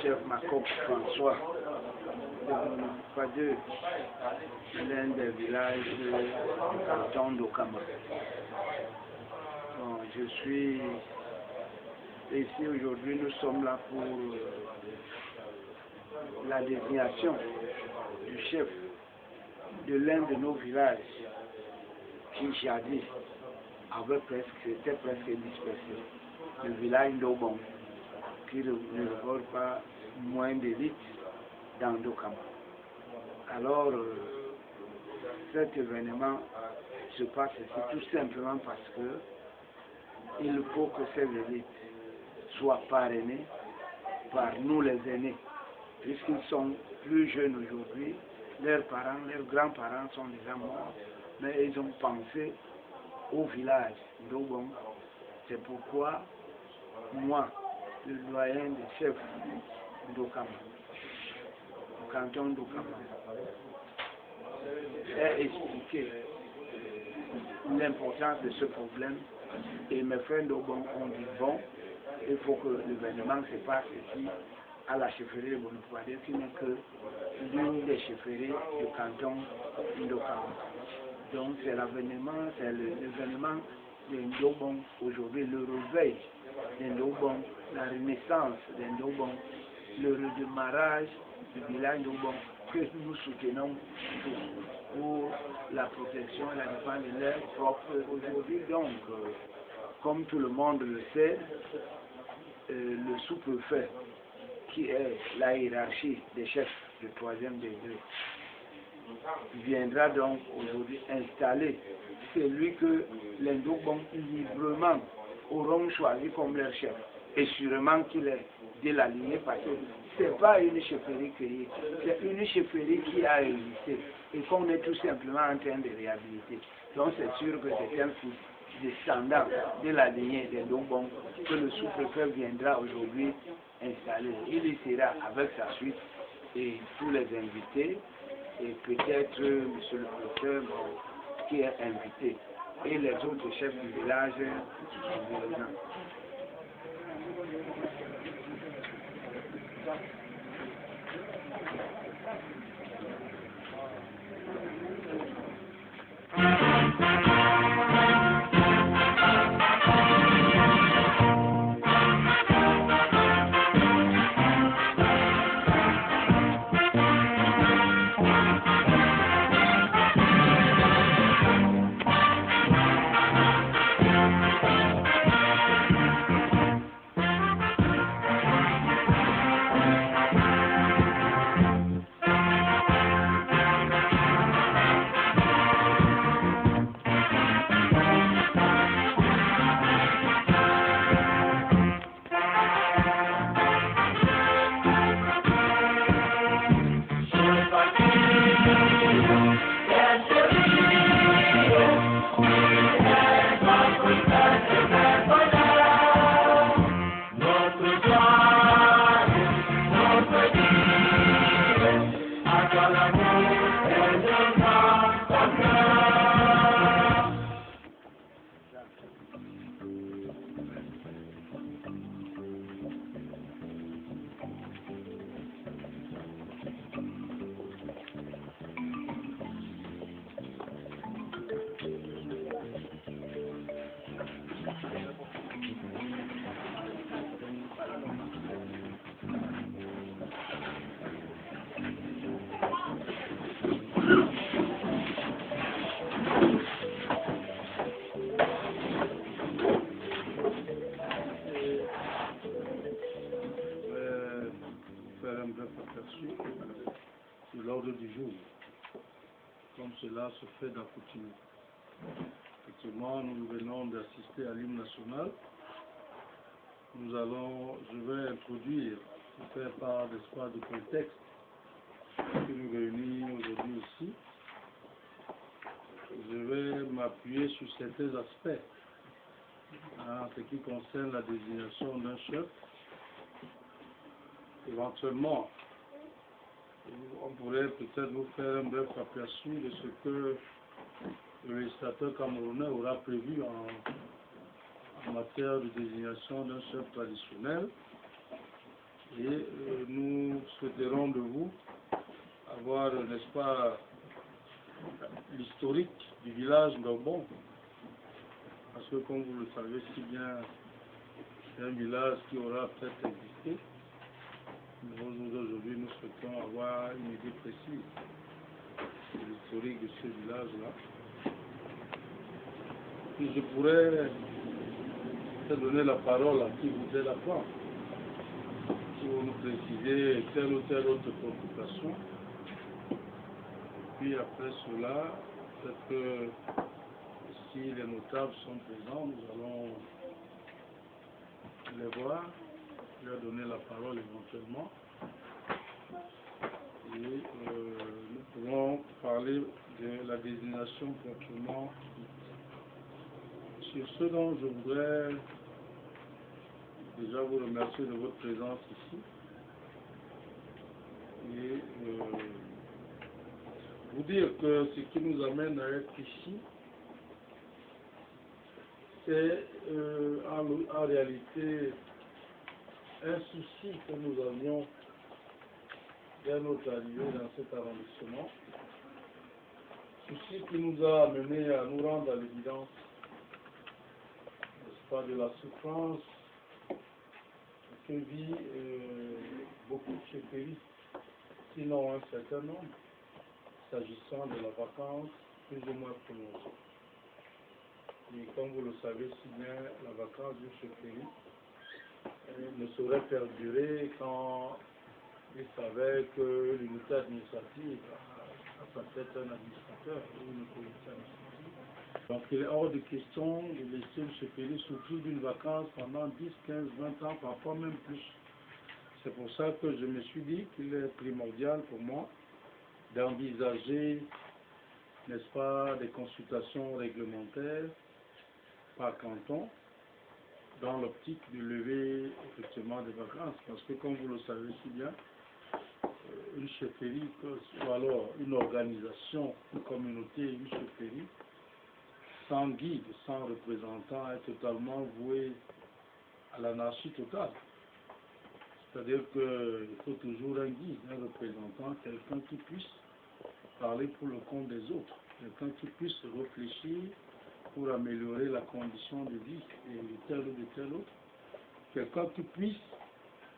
chef Macob François de Fadeux, l'un des villages du canton d'Okama. Bon, je suis ici aujourd'hui, nous sommes là pour la désignation du chef de l'un de nos villages qui jadis était presque dispersé, le village d'Obon, qui ne regorge pas moins d'élite dans Dokama. Alors, cet événement se passe ici tout simplement parce que il faut que ces élites soient parrainées par nous les aînés, puisqu'ils sont plus jeunes aujourd'hui, leurs parents, leurs grands-parents sont déjà morts, mais ils ont pensé au village d'Obon. C'est pourquoi moi, le doyen des chefs d'Okama, au canton d'Okama, ai expliqué l'importance de ce problème et mes frères d'Obon ont dit bon, il faut que l'événement se passe ici à la chefferie de Bonaparte, qui n'est que l'une des chefferies du canton d'Okama. Donc c'est l'événement d'Indobon aujourd'hui, le réveil d'Indobon, la renaissance d'Indobon, le redémarrage du village d'Indobon que nous soutenons pour la protection et la défense de l'air propre aujourd'hui. Donc, comme tout le monde le sait, le sous-préfet, qui est la hiérarchie des chefs de 3e degré, viendra donc aujourd'hui installer celui que les Ndobon librement auront choisi comme leur chef. Et sûrement qu'il est de l'aligner parce que ce n'est pas une chefferie créée, c'est une chefferie qui a existé et qu'on est tout simplement en train de réhabiliter. Donc c'est sûr que c'est un fils descendant de la lignée des Ndobon que le sous-préfet viendra aujourd'hui installer. Il y sera avec sa suite et tous les invités et peut-être monsieur le préfet qui est invité et les autres chefs du village environnants. Sur l'ordre du jour, comme cela se fait d'accoutumée. Effectivement, nous venons d'assister à l'hymne national. Je vais introduire, pour faire part d'espoir du contexte qui nous réunit aujourd'hui ici. Je vais m'appuyer sur certains aspects en ce qui concerne la désignation d'un chef. Éventuellement, on pourrait peut-être vous faire un bref aperçu de ce que le législateur camerounais aura prévu en matière de désignation d'un chef traditionnel. Et nous souhaiterons de vous avoir, n'est-ce pas, l'historique du village d'Orbon. Parce que comme vous le savez si bien, c'est un village qui aura peut-être existé. Nous, aujourd'hui, nous souhaitons avoir une idée précise de l'historique de ce village-là. Et je pourrais te donner la parole à qui voudrait la prendre. Si vous nous précisez telle ou telle autre préoccupation. Puis après cela, peut-être que si les notables sont présents, nous allons les voir, leur donner la parole éventuellement. Et nous pourrons parler de la désignation proprement. Sur ce dont je voudrais déjà vous remercier de votre présence ici. Et vous dire que ce qui nous amène à être ici, c'est en réalité un souci que nous avions dès notre arrivée dans cet arrondissement. Souci qui nous a amené à nous rendre à l'évidence, n'est-ce pas, de la souffrance que vit beaucoup de chefferies, sinon un certain nombre, s'agissant de la vacance plus ou moins prolongée. Et comme vous le savez si bien, la vacance du chefferie ne saurait perdurer quand il s'avère que l'unité administrative a sa tête un administrateur ou une autorité administrative. Donc il est hors de question de laisser le chefferie souffrir d'une vacance pendant 10, 15, 20 ans, parfois même plus. C'est pour ça que je me suis dit qu'il est primordial pour moi d'envisager, n'est-ce pas, des consultations réglementaires par canton, dans l'optique de lever effectivement des vacances. Parce que comme vous le savez si bien, une chefferie, ou alors une organisation, une communauté, une chefferie, sans guide, sans représentant, est totalement vouée à l'anarchie totale. C'est-à-dire qu'il faut toujours un guide, un représentant, quelqu'un qui puisse parler pour le compte des autres, quelqu'un qui puisse réfléchir pour améliorer la condition de vie de tel ou de tel autre, quelqu'un qui puisse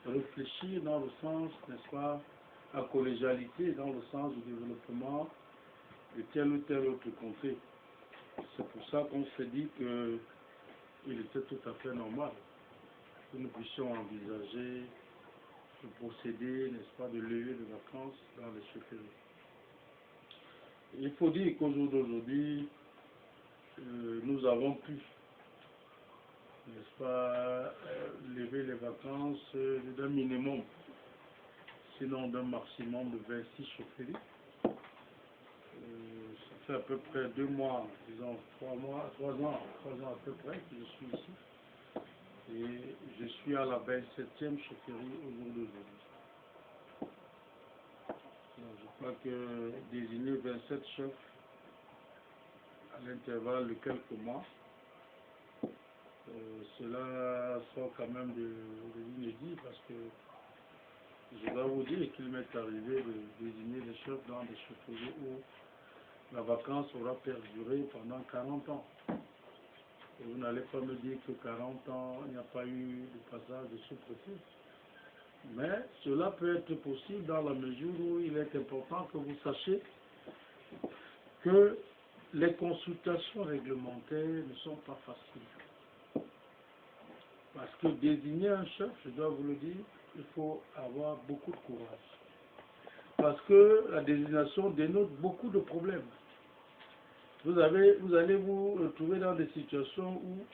réfléchir dans le sens, n'est-ce pas, à collégialité, dans le sens du développement de tel ou tel autre contrée. C'est pour ça qu'on s'est dit qu'il était tout à fait normal que nous puissions envisager de procéder, n'est-ce pas, de lever de vacances dans les chefferies. Il faut dire qu'au jour d'aujourd'hui, nous avons pu, n'est-ce pas, lever les vacances d'un minimum, sinon d'un maximum de 26 chefferies. Ça fait à peu près 2 mois, disons 3 ans à peu près que je suis ici. Et je suis à la 27e chefferie au jour d'aujourd'hui. Je crois que désigner 27 chefs à l'intervalle de quelques mois, cela sort quand même de l'inédit parce que je dois vous dire qu'il m'est arrivé de désigner des chefs dans des chefferies où la vacance aura perduré pendant 40 ans. Et vous n'allez pas me dire que 40 ans, il n'y a pas eu de passage de sous-préfet. Mais cela peut être possible dans la mesure où il est important que vous sachiez que les consultations réglementaires ne sont pas faciles. Parce que désigner un chef, je dois vous le dire, il faut avoir beaucoup de courage. Parce que la désignation dénote beaucoup de problèmes. Vous allez vous retrouver dans des situations où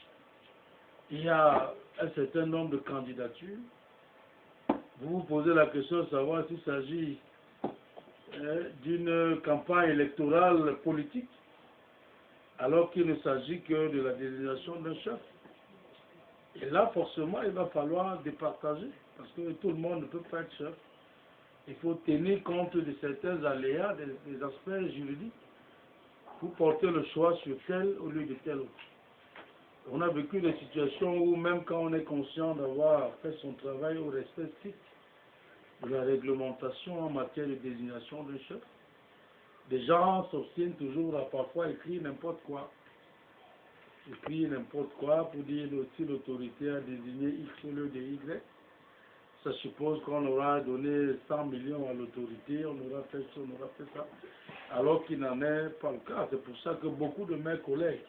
il y a un certain nombre de candidatures. Vous vous posez la question de savoir s'il s'agit d'une campagne électorale politique, alors qu'il ne s'agit que de la désignation d'un chef. Et là, forcément, il va falloir départager, parce que tout le monde ne peut pas être chef. Il faut tenir compte de certains aléas, des aspects juridiques, pour porter le choix sur tel au lieu de tel autre. On a vécu des situations où même quand on est conscient d'avoir fait son travail au respect strict la réglementation en matière de désignation de chef. Des gens s'obstinent toujours à parfois écrire n'importe quoi. Écrire n'importe quoi pour dire si l'autorité a désigné X au lieu de Y. Ça suppose qu'on aura donné 100 millions à l'autorité, on aura fait ça, on aura fait ça. Alors qu'il n'en est pas le cas. C'est pour ça que beaucoup de mes collègues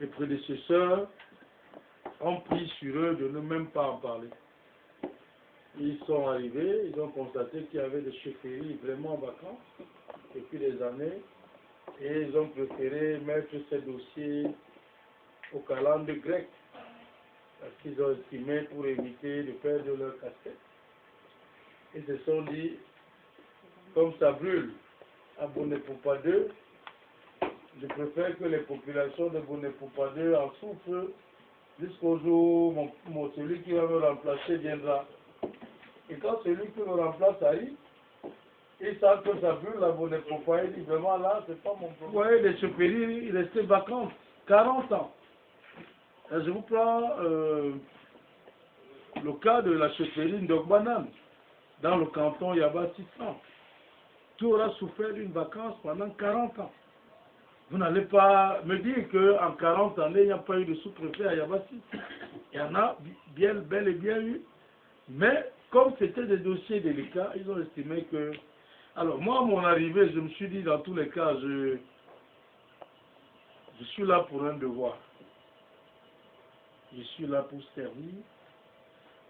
et prédécesseurs ont pris sur eux de ne même pas en parler. Ils sont arrivés, ils ont constaté qu'il y avait des chefferies vraiment vacantes depuis des années et ils ont préféré mettre ces dossiers au calendrier grec parce qu'ils ont estimé pour éviter de perdre leur casquette. Ils se sont dit, comme ça brûle à Bonnet-Poupa 2, je préfère que les populations de Bonnet-Poupa 2 en souffrent jusqu'au jour où celui qui va me remplacer viendra. Et quand celui qui me remplace arrive, il sent que ça brûle à Bonnet-Poupa, il dit vraiment là, c'est pas mon problème. Vous voyez, les chefferies, ils restaient vacants 40 ans. Et je vous prends le cas de la chefferie Ndogbanan, dans le canton Yaba-Sissan, qui aura souffert d'une vacance pendant 40 ans. Vous n'allez pas me dire qu'en 40 années, il n'y a pas eu de sous-préfet à Yabassi. Il y en a bel et bien eu. Mais comme c'était des dossiers délicats, ils ont estimé que... Alors moi, à mon arrivée, je me suis dit, dans tous les cas, je suis là pour un devoir. Je suis là pour servir.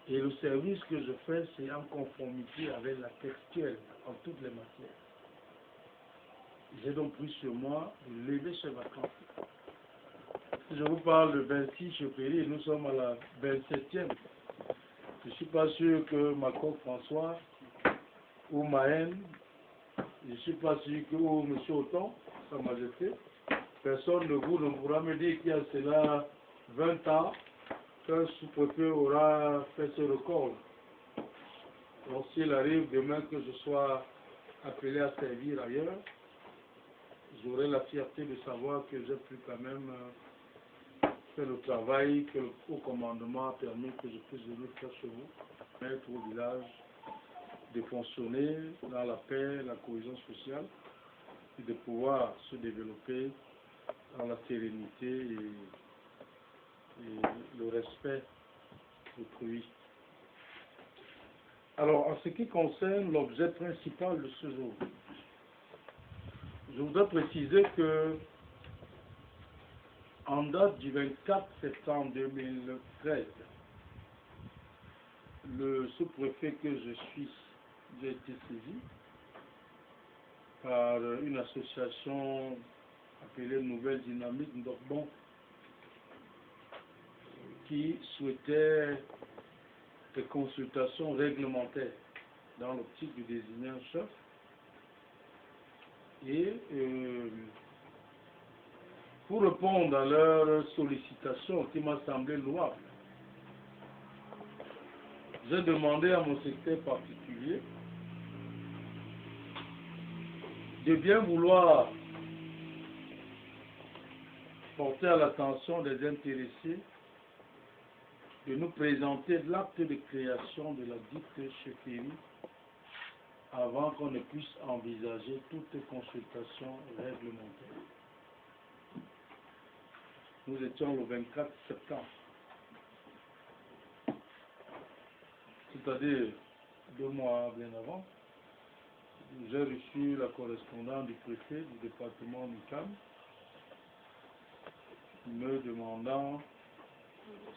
Et le service que je fais, c'est en conformité avec la textuelle en toutes les matières. J'ai donc pris sur moi de lever ces vacances. Si je vous parle de 26 chefferies, nous sommes à la 27e. Je ne suis pas sûr que Macron François ou Mahen, je ne suis pas sûr que ou M. Auton, Sa Majesté, personne de vous ne pourra me dire qu'il y a cela 20 ans qu'un sous-préfet aura fait ce record. Donc s'il arrive demain que je sois appelé à servir ailleurs, j'aurai la fierté de savoir que j'ai pu quand même faire le travail que le haut commandement a permis que je puisse venir faire chez vous, mettre au village, de fonctionner dans la paix, la cohésion sociale et de pouvoir se développer dans la sérénité et le respect d'autrui. Alors, en ce qui concerne l'objet principal de ce jour, je voudrais préciser que en date du 24 septembre 2013, le sous-préfet que je suis, j'ai été saisi par une association appelée Nouvelle Dynamique Ndogbon qui souhaitait des consultations réglementaires dans l'optique de désigner un chef. Et pour répondre à leur sollicitation qui m'a semblé louable, j'ai demandé à mon secrétaire particulier de bien vouloir porter à l'attention des intéressés de nous présenter l'acte de création de la dite chefferie avant qu'on ne puisse envisager toute consultation réglementaire. Nous étions le 24 septembre, c'est-à-dire 2 mois bien avant. J'ai reçu la correspondance du préfet du département Mikam me demandant,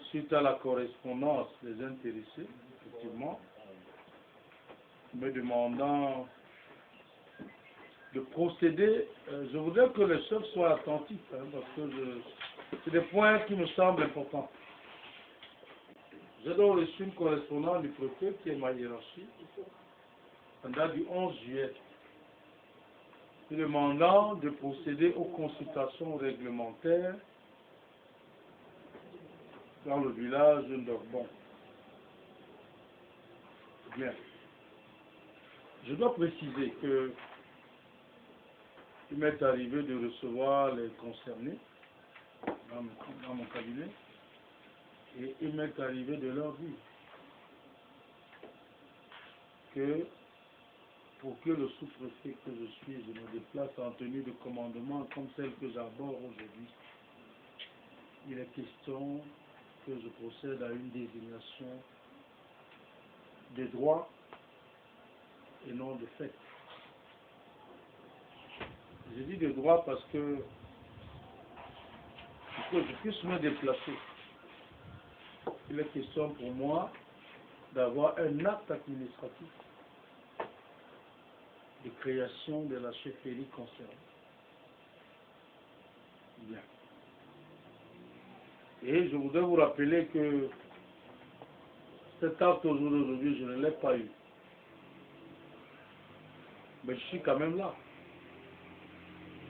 suite à la correspondance des intéressés, effectivement, me demandant de procéder. Je voudrais que les chefs soient attentifs, parce que c'est des points qui me semblent importants. J'ai donc reçu une correspondance du préfet, qui est ma hiérarchie, en date du 11 juillet, me demandant de procéder aux consultations réglementaires dans le village de Ndogbon. Bien. Je dois préciser que il m'est arrivé de recevoir les concernés dans mon cabinet et il m'est arrivé de leur dire que pour que le sous-préfet que je suis, je me déplace en tenue de commandement comme celle que j'aborde aujourd'hui, il est question que je procède à une désignation des droits et non de fait. Je dis de droit parce que pour que je puisse me déplacer, il est question pour moi d'avoir un acte administratif de création de la chefferie concernée. Bien. Et je voudrais vous rappeler que cet acte au jour d'aujourd'hui, je ne l'ai pas eu. Mais je suis quand même là.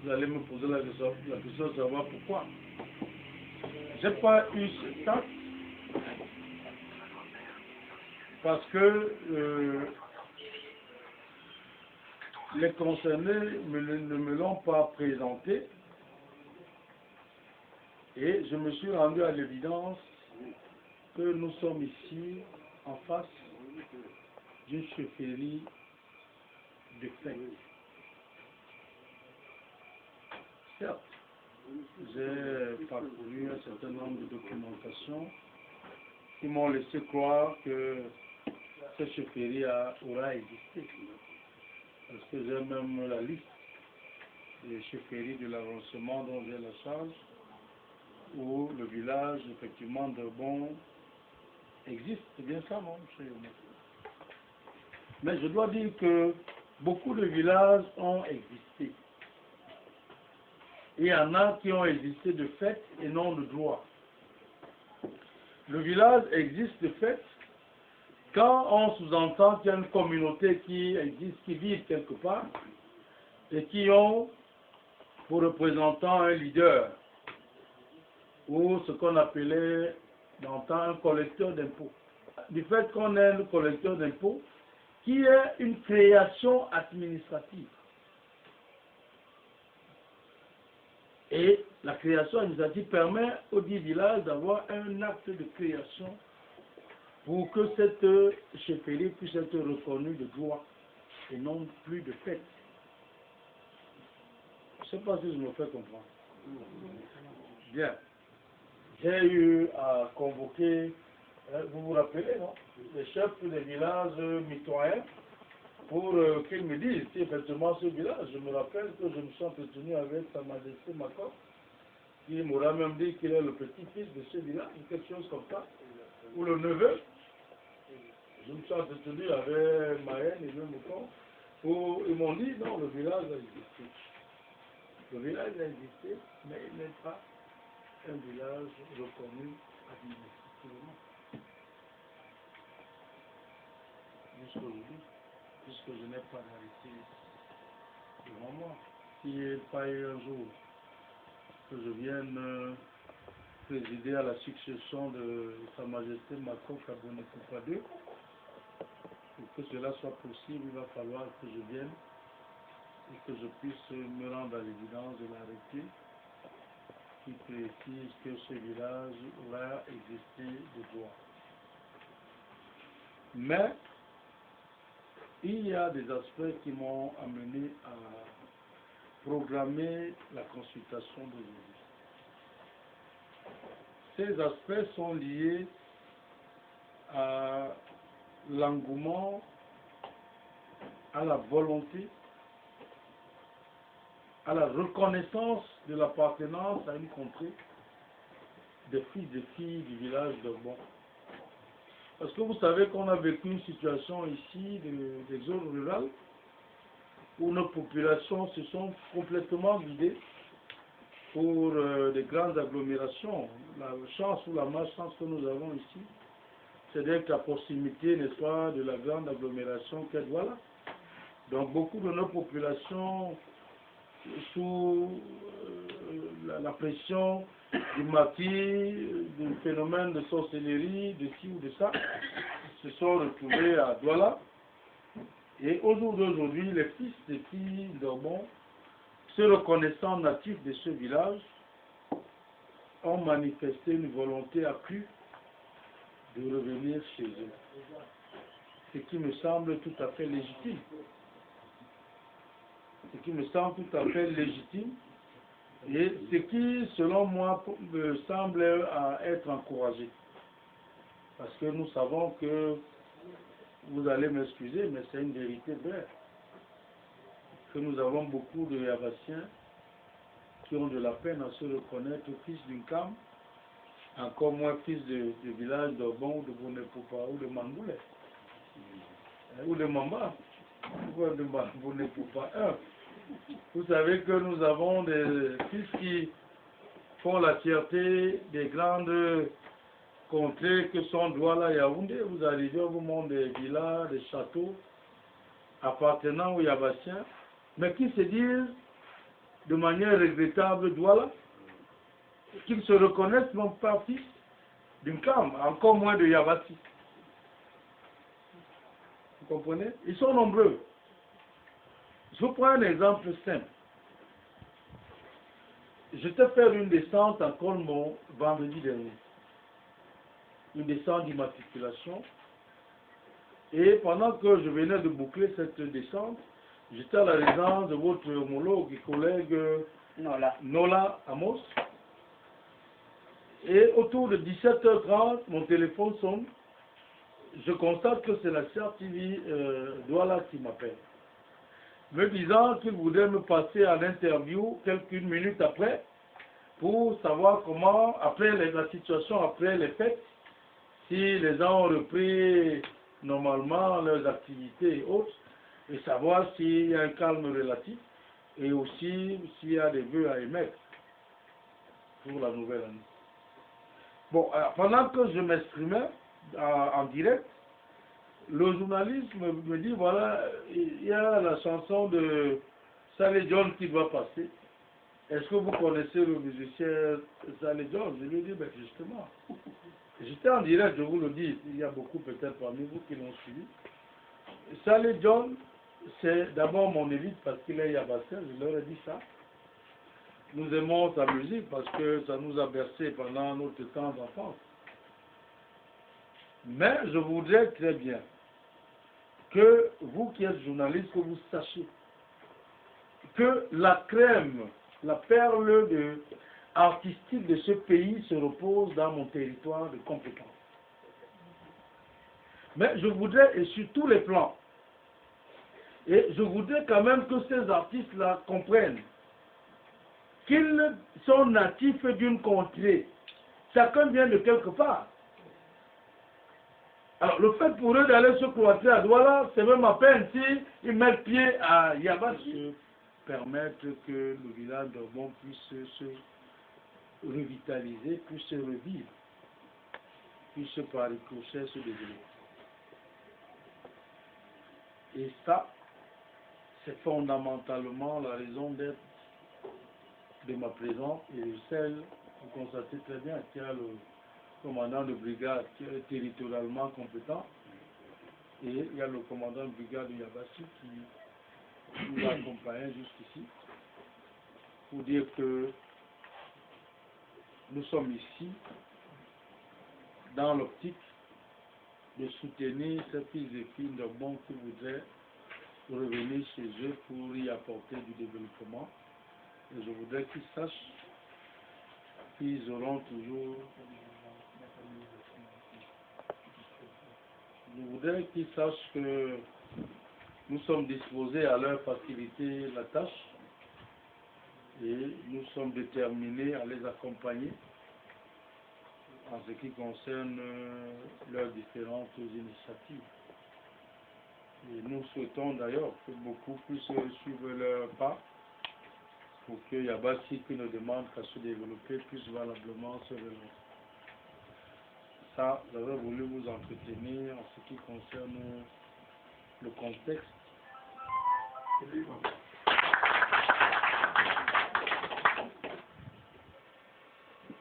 Vous allez me poser la question de savoir pourquoi. Je n'ai pas eu cet acte parce que les concernés ne me l'ont pas présenté et je me suis rendu à l'évidence que nous sommes ici en face d'une chefferie de fait. Certes, j'ai parcouru un certain nombre de documentations qui m'ont laissé croire que cette chefferie aura existé. Parce que j'ai même la liste des chefferies de l'avancement dont j'ai la charge, où le village, effectivement, de Bon existe. C'est bien ça, non, monsieur? Mais je dois dire que beaucoup de villages ont existé. Il y en a qui ont existé de fait et non de droit. Le village existe de fait quand on sous-entend qu'il y a une communauté qui existe, qui vit quelque part, et qui ont pour représentant un leader, ou ce qu'on appelait dans le temps un collecteur d'impôts. Du fait qu'on ait le collecteur d'impôts, qui est une création administrative. Et la création administrative permet aux 10 villages d'avoir un acte de création pour que cette chefferie puisse être reconnue de droit et non plus de fait. Je ne sais pas si je me fais comprendre. Bien. J'ai eu à convoquer, vous vous rappelez, non, les chefs des villages mitoyens pour qu'ils me disent si effectivement ce village, je me rappelle que je me suis entretenu avec Sa Majesté Mako, qui m'aura même dit qu'il est le petit-fils de ce village, ou quelque chose comme ça, ou le neveu. Je me suis entretenu avec Maën et le Mouton, où ils m'ont dit non, le village a existé. Le village a existé, mais il n'est pas un village reconnu administrativement. Jusqu'aujourd'hui, puisque je n'ai pas d'arrêté devant moi. S'il n'y a pas eu un jour que je vienne présider à la succession de Sa Majesté Mako Kabone Kupa II, pour que cela soit possible, il va falloir que je vienne et que je puisse me rendre à l'évidence de l'arrêté qui précise que ce village aura existé de droit. Mais il y a des aspects qui m'ont amené à programmer la consultation d'aujourd'hui. Ces aspects sont liés à l'engouement, à la volonté, à la reconnaissance de l'appartenance à une contrée des fils et filles du village de Bon. Parce que vous savez qu'on a vécu une situation ici des zones rurales où nos populations se sont complètement vidées pour des grandes agglomérations. La chance ou la malchance que nous avons ici, c'est d'être à proximité, n'est-ce pas, de la grande agglomération qu'est Douala. Donc beaucoup de nos populations, sous la pression du maquis, du phénomène de sorcellerie, de ci ou de ça, se sont retrouvés à Douala. Et au jour d'aujourd'hui, les fils et filles d'Orbon, se reconnaissant natifs de ce village, ont manifesté une volonté accrue de revenir chez eux. ce qui me semble tout à fait légitime. Ce qui me semble tout à fait légitime et ce qui, selon moi, me semble être encouragé. Parce que nous savons que, vous allez m'excuser, mais c'est une vérité vraie, que nous avons beaucoup de Yavassiens qui ont de la peine à se reconnaître fils d'une cam, encore moins fils de village d'Orbon, ou de Bonepoupa, ou de Mangoulé, ou de Mamba, ou de Bonepoupa 1. Vous savez que nous avons des fils qui font la fierté des grandes contrées que sont Douala et Yaoundé. Vous arrivez au monde des villas, des châteaux appartenant aux Yavassiens, mais qui se disent de manière regrettable Douala, qu'ils se reconnaissent non pas fils d'une cam, encore moins de Yavassi. Vous comprenez? Ils sont nombreux. Je vous prends un exemple simple. J'étais faire une descente en Colmont vendredi dernier. Une descente d'immatriculation. Et pendant que je venais de boucler cette descente, j'étais à la résidence de votre homologue et collègue Nola Amos. Et autour de 17h30, mon téléphone sonne. Je constate que c'est la CRTV Douala qui m'appelle, me disant qu'il voudrait me passer à l'interview quelques minutes après pour savoir comment, après la situation, après les fêtes, si les gens ont repris normalement leurs activités et autres, et savoir s'il y a un calme relatif et aussi s'il y a des vœux à émettre pour la nouvelle année. Bon, pendant que je m'exprimais en direct, le journaliste me dit, voilà, il y a la chanson de Saleh John qui doit passer. Est-ce que vous connaissez le musicien Saleh John? Je lui ai dit, ben justement. J'étais en direct, je vous le dis, il y a beaucoup peut-être parmi vous qui l'ont suivi. Saleh John, c'est d'abord mon élite parce qu'il est Yabassien, je leur ai dit ça. Nous aimons sa musique parce que ça nous a bercé pendant notre temps d'enfance. Mais je voudrais très bien que vous qui êtes journaliste, que vous sachiez que la crème, la perle artistique de ce pays se repose dans mon territoire de compétence. Mais je voudrais, et sur tous les plans, et je voudrais quand même que ces artistes-là comprennent qu'ils sont natifs d'une contrée. Chacun vient de quelque part. Alors, le fait pour eux d'aller se cloîtrer à Douala, c'est même à peine s'ils mettent pied à Yabas. Permettre que le village d'Orbon puisse se revitaliser, puisse se revivre, puisse par ricochet se développer. Et ça, c'est fondamentalement la raison d'être de ma présence et celle, vous constatez très bien, qu'il y a le commandant de brigade qui est territorialement compétent et il y a le commandant de brigade de Yabassi qui nous a accompagnés jusqu'ici pour dire que nous sommes ici dans l'optique de soutenir ces fils et filles d'Orbon qui voudraient revenir chez eux pour y apporter du développement. Et je voudrais qu'ils sachent qu'ils auront toujours... Je voudrais qu'ils sachent que nous sommes disposés à leur faciliter la tâche et nous sommes déterminés à les accompagner en ce qui concerne leurs différentes initiatives. Et nous souhaitons d'ailleurs que beaucoup puissent suivre leur pas pour que Yabassi qui ne demande qu'à se développer puisse valablement se relancer. Ça, j'aurais voulu vous entretenir en ce qui concerne le contexte.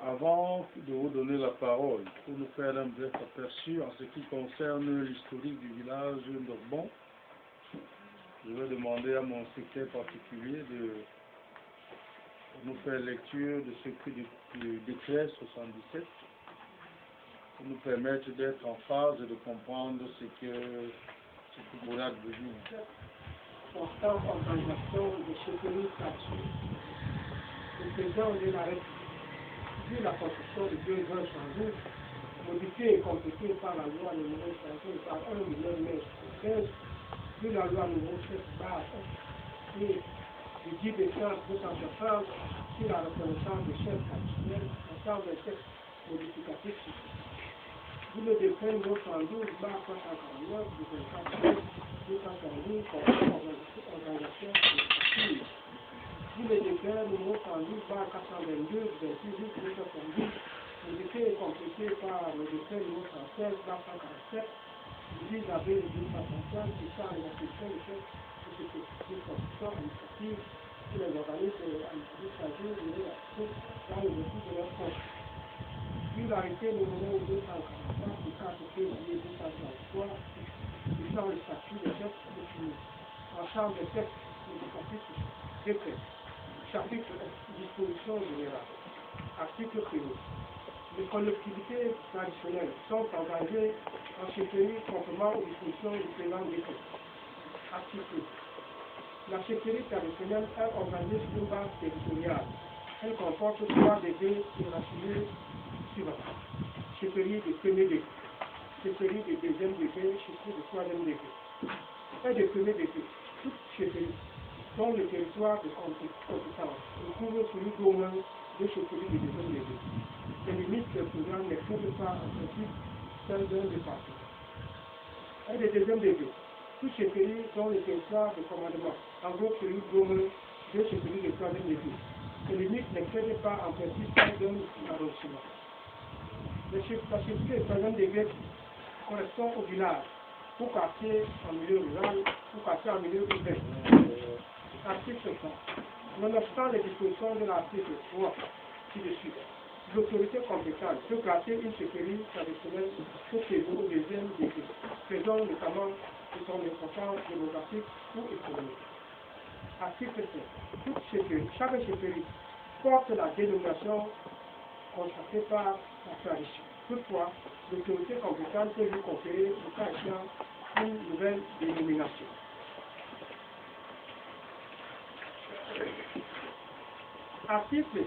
Avant de vous donner la parole, pour nous faire un bref aperçu en ce qui concerne l'historique du village d'Orbon, je vais demander à mon secrétaire particulier de nous faire lecture de ce que du décret 77 pour nous permettre d'être en phase et de comprendre ce que Constante organisation de chefferie traditionnelle. Le président de la République, vu la construction de 2 grands chantiers, modifiée et complétée par la loi numéro 50 par 1 million mai 13, puis la loi numéro 7 par et du 10 décembre 260 sur la reconnaissance des chefs traditionnels, ensemble des textes modificatifs successifs. Vous le décret numéro 112 par 349 du 24 mai 242 contre l'organisation collective. Vous le décret numéro 112 par 422 du 26 août 270, modifié et complété par le décret numéro 116 par 147 du 10 avril 235 qui charge l'attribution des chefs de cette construction administrative sur les organismes administratifs chargés de l'action dans le défi de leur fonction. Puis l'arrêté numéro 243 du 4 février 233 qui change le statut des chefs de finir. En charge des textes législatifs décret. Chapitre disposition générale. Article 1er. Les collectivités traditionnelles sont engagées en chefferie conformément aux dispositions du présent décret. Article 1. La chefferie traditionnelle est organisée sur une base territoriale. Elle comporte 3 degrés hiérarchisés suivants. Chefferie de premier degré, chefferie de deuxième degré, chefferie de troisième degré. Et de premier degré, toute chefferie dont le territoire de compétence recouvre celui d'au moins 2 chefferies de deuxième degré. Les limites territoriales n'excèdent pas en principe celles d'un département. Et de deuxième degré, toute chefferie dont le territoire de commandement englobe celui d'au moins 2 chefferies de troisième degré. Les limites n'excèdent pas en principe celles d'un arrondissement. La chefferie de troisième degré correspond au village, ou quartier en milieu rural, ou quartier en milieu urbain. Article 3. Nonobstant les dispositions de l'article 3 ci-dessus, l'autorité compétente peut classer une chefferie traditionnelle au deuxième degré, faisant notamment de son importance démographique ou économique. Article 5. Toute chefferie, chaque chefferie porte la dénomination consacrée par la tradition. Toutefois, l'autorité compétente peut lui conférer, le cas échéant, une nouvelle dénomination. Article 6.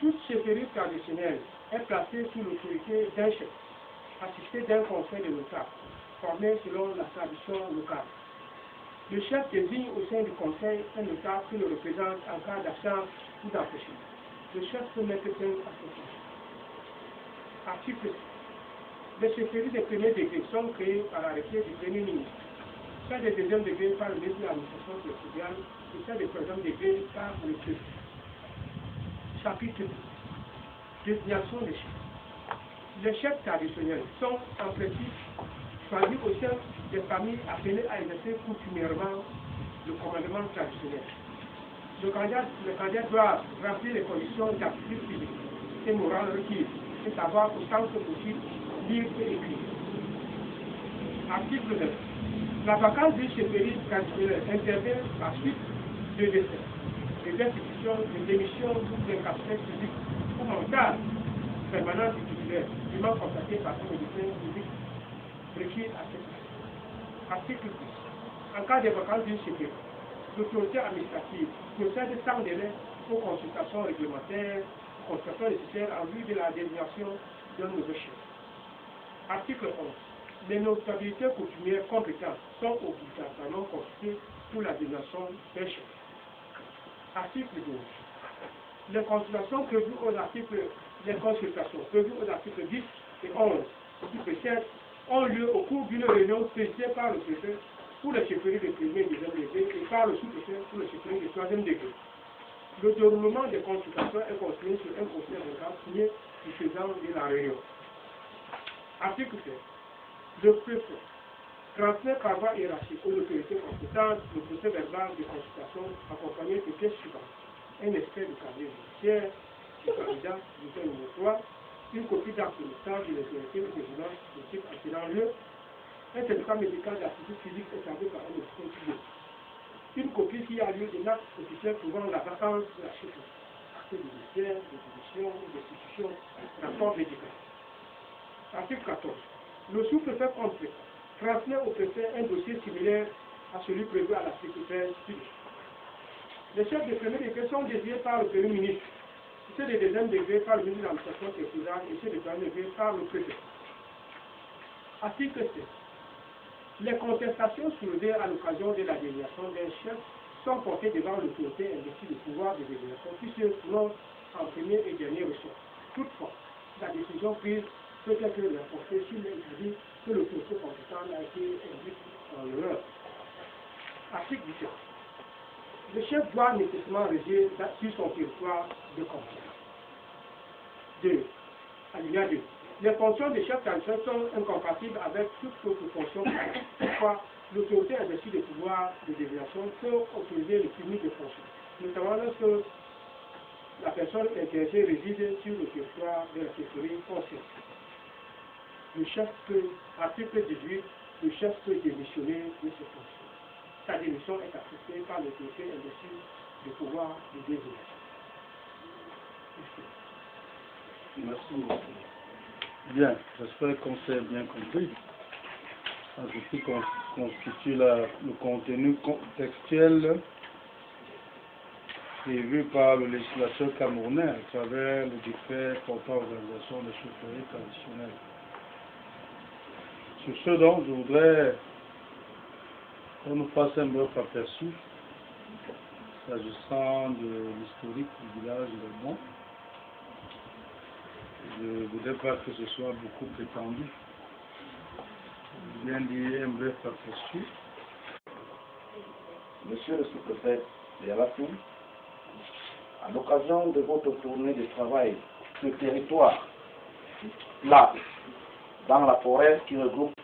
Toute chefferie traditionnelle est placée sous l'autorité d'un chef, assisté d'un conseil de notables, formé selon la tradition locale. Le chef désigne au sein du conseil un notable qui le représente en cas d'absence ou d'empêchement. Le chef peut mettre fin à ce point. Article 7. Les chefferies de premier degré sont créées par arrêté du Premier ministre, celles de deuxième degré par le ministre de l'administration territoriale et celles de troisième degré par le préfet. Chapitre 2. Désignation des chefs. Les chefs traditionnels sont en principe choisis au sein des familles appelées à exercer coutumièrement le commandement traditionnel. Le candidat doit remplir les conditions d'aptitude physique et morale requises et savoir autant que possible lire et écrire. Article 9. La vacance d'une chefferie traditionnelle intervient à suite de décès, de destitution, de démission ou d'incapacité physique ou mentale permanente du titulaire, dûment constaté par son médecin physique requis à cette fin. Article 10. En cas de vacance d'une chefferie, l'autorité administrative procède sans délai aux consultations réglementaires, consultations nécessaires en vue de la désignation d'un nouveau chef. Article 11. Les notabilités coutumières compétentes sont obligatoirement consultées pour la désignation d'un chef. Article 12. Les consultations prévues aux articles 10 et 11 qui précèdent ont lieu au cours d'une réunion présidée par le préfet pour les chefferies de premier et deuxième degré et par le sous-préfet pour les chefferies de troisième degré. Le déroulement des consultations est construit sur un procès verbal signé du président de la réunion. Article 7. Le préfet transmet par voie hiérarchique aux autorités compétentes le procès verbal de consultation accompagné des pièces suivantes: un extrait du casier judiciaire du candidat du numéro 3, une copie d'acte de stage de l'autorité de violence de type attirant lieu, un certificat médical d'aptitude physique établi par un médecin public, une copie qui a lieu de l'acte officiel prouvant la vacance de la chefferie, acte judiciaire, de démission, de destitution, rapport médical. Article 14. Le sous-préfet compte transmet au préfet un dossier similaire à celui prévu à l'article 13 ci-dessus. Les chefs de premier degré sont désignés par le Premier ministre, ceux de deuxième degré par le ministre de l'administration territoriale et ceux de troisième degré par le préfet. Article 7. Les contestations soulevées à l'occasion de la désignation d'un chef sont portées devant l'autorité investie du pouvoir de désignation qui se prononce en premier et dernier ressort. Toutefois, la décision prise peut être reportée s'il est établi que l'autorité compétente a été induite en erreur. Article 17. Le chef doit nécessairement résider sur son territoire de compétence. 2. Alinéa 2. Les fonctions des chefs traditionnels sont incompatibles avec toute autre fonction. Toutefois, l'autorité investie de pouvoir de désignation peut autoriser le cumul de fonctions, notamment lorsque la personne intéressée réside sur le territoire de la chefferie concernée. Le chef peut, article 18, le chef peut démissionner de ses fonctions. Sa démission est acceptée par l'autorité investie de pouvoir de désignation. Merci. Bien, j'espère qu'on s'est bien compris. Ce qui constitue le contenu textuel prévu par le législateur camerounais à travers le décret portant organisation des chefferies traditionnelles. Sur ce donc, je voudrais qu'on nous fasse un bref aperçu s'agissant de l'historique du village de Mont. Je ne voudrais pas que ce soit beaucoup étendu. Je viens dire un bref aperçu. Monsieur le sous-préfet de Yabassi, à l'occasion de votre tournée de travail sur le territoire, là, dans la forêt qui regroupe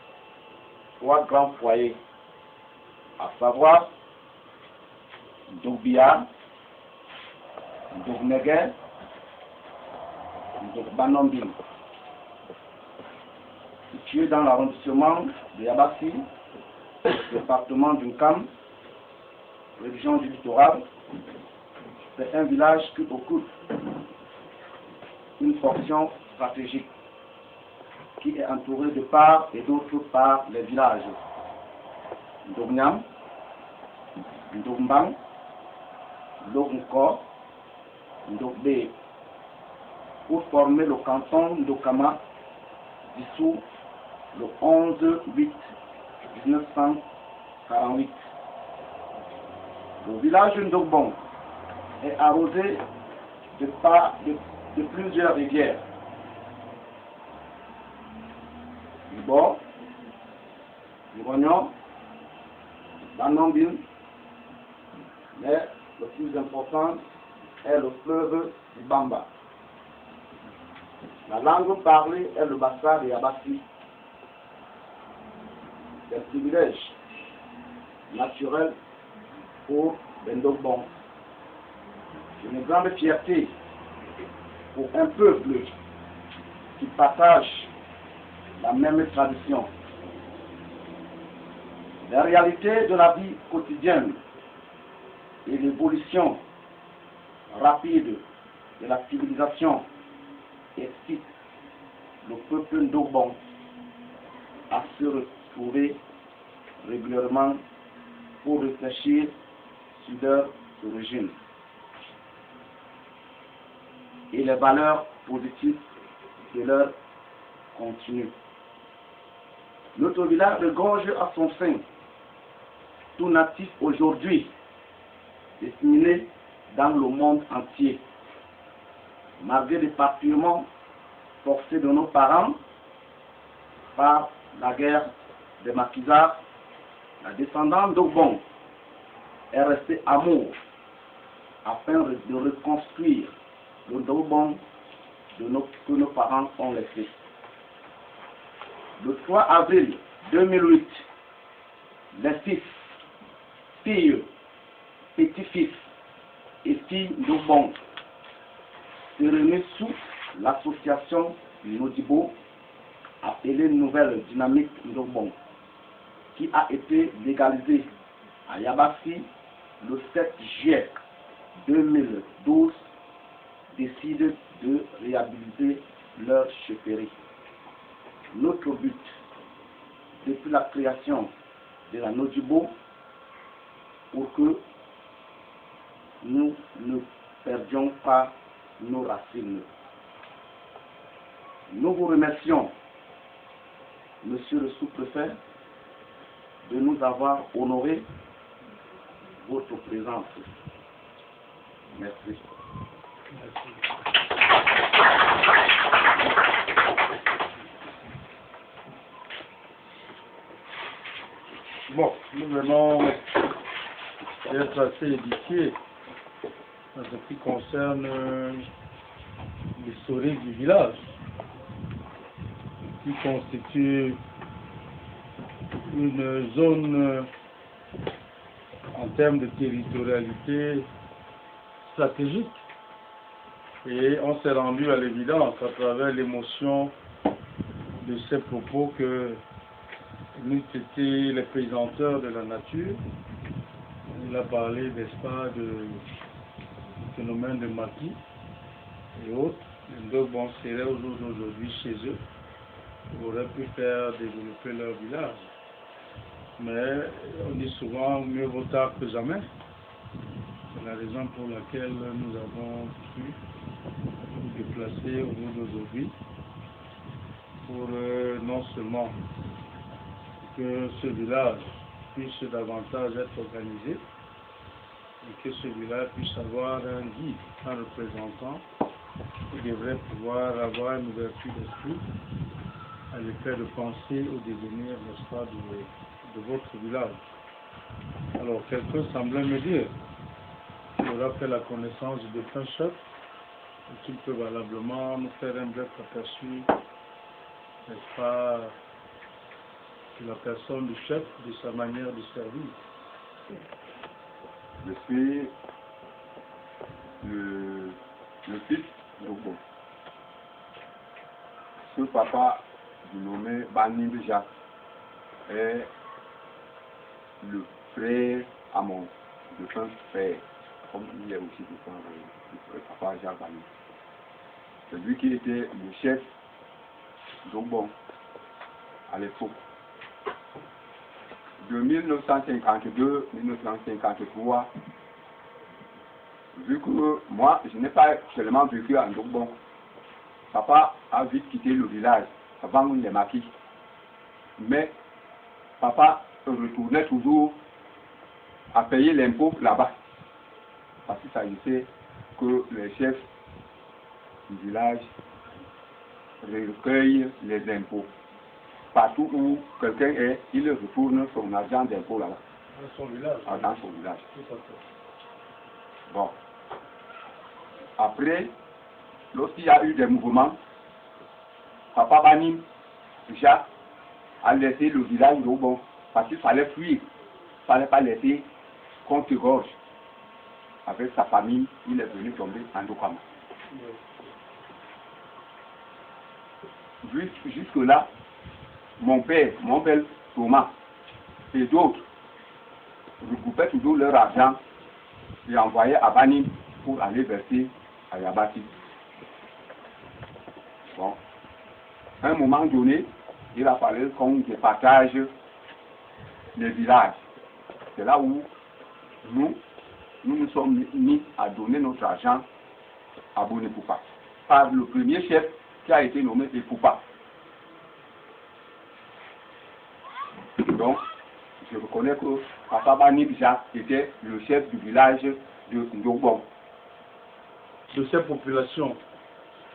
3 grands foyers, à savoir Doubia, Doubneguer, Banombil, situé dans l'arrondissement de Yabassi, département du Nkam, région du littoral. C'est un village qui occupe une fonction stratégique qui est entouré de part et d'autre par les villages Ndognyam, Ndombang, Ndognkor, Ndogbe, pour former le canton d'Okama, dissous le 11-8-1948. Le village Ndogbong est arrosé de plusieurs rivières. Libor, Livognon, Banombil, mais le plus important est le fleuve Bamba. La langue parlée est le Bassa de Yabassi. C'est un privilège naturel pour Bendogbon. C'est une grande fierté pour un peuple qui partage la même tradition. La réalité de la vie quotidienne et l'évolution rapide de la civilisation excite le peuple Ndogbon à se retrouver régulièrement pour réfléchir sur leur origine et les valeurs positives de leur contenu. Notre village regorge à son sein tout natif aujourd'hui, disséminé dans le monde entier. Malgré l'éparpillement forcé de nos parents par la guerre des maquisards, la descendance d'Ogbon est restée amour afin de reconstruire le Dogbon que nos parents ont laissé. Le 3 avril 2008, les fils, filles, petits-fils et filles d'Ogbon se réunissent sous l'association Nodibo, appelée Nouvelle Dynamique Ndogbon, qui a été légalisée à Yabassi le 7 juillet 2012, décide de réhabiliter leur chefferie. Notre but depuis la création de la Nodibo pour que nous ne perdions pas nos racines. Nous vous remercions, Monsieur le sous-préfet, de nous avoir honoré votre présence. Merci. Bon, nous venons d'être assez édifiés en ce qui concerne l'historique du village, qui constitue une zone en termes de territorialité stratégique. Et on s'est rendu à l'évidence à travers l'émotion de ces propos que nous étions les pesanteurs de la nature. Il a parlé, n'est-ce pas, du phénomène de maquis et autres. Donc, bon, serait au jour d'aujourd'hui chez eux. Ils auraient pu faire développer leur village. Mais on dit souvent mieux vaut tard que jamais. C'est la raison pour laquelle nous avons pu nous déplacer au jour d'aujourd'hui pour non seulement que ce village puisse davantage être organisé et que ce village puisse avoir un guide, un représentant qui devrait pouvoir avoir une ouverture d'esprit à l'effet de penser au devenir, n'est-ce pas, de votre village. Alors, quelqu'un semblait me dire qu'il aura fait la connaissance du défunt chef et qu'il peut valablement nous faire un bref aperçu, n'est-ce pas, de la personne du chef, de sa manière de servir. Je suis le fils d'Obo. Ce papa, nommé Bani Bija, est le frère à mon défunt frère, comme il est aussi le papa Jacques Bani. C'est lui qui était le chef d'Obo à l'époque. De 1952-1953, vu que moi, je n'ai pas seulement vécu à Ndongbon, papa a vite quitté le village avant les maquis. Mais papa retournait toujours à payer l'impôt là-bas. Parce qu'il s'agissait que les chefs du village recueillent les impôts. Partout où quelqu'un est, il retourne son argent d'impôt là-bas. Dans son village. Dans son village. Tout à fait. Bon. Après, lorsqu'il y a eu des mouvements, papa Bani Jacques a laissé le village d'Obon parce qu'il fallait fuir. Il ne fallait pas laisser contre-gorge. Avec sa famille, il est venu tomber en Dokama. Jusque-là, mon père Thomas et d'autres recoupaient toujours leur argent et envoyaient à Bani pour aller verser à Yabati. Bon. À un moment donné, il a fallu qu'on départage les villages. C'est là où nous nous sommes mis à donner notre argent à Bonepoupa par le premier chef qui a été nommé Epoupa. Donc, je reconnais que Papa Bani Bija était le chef du village de Ndobon. De ces populations.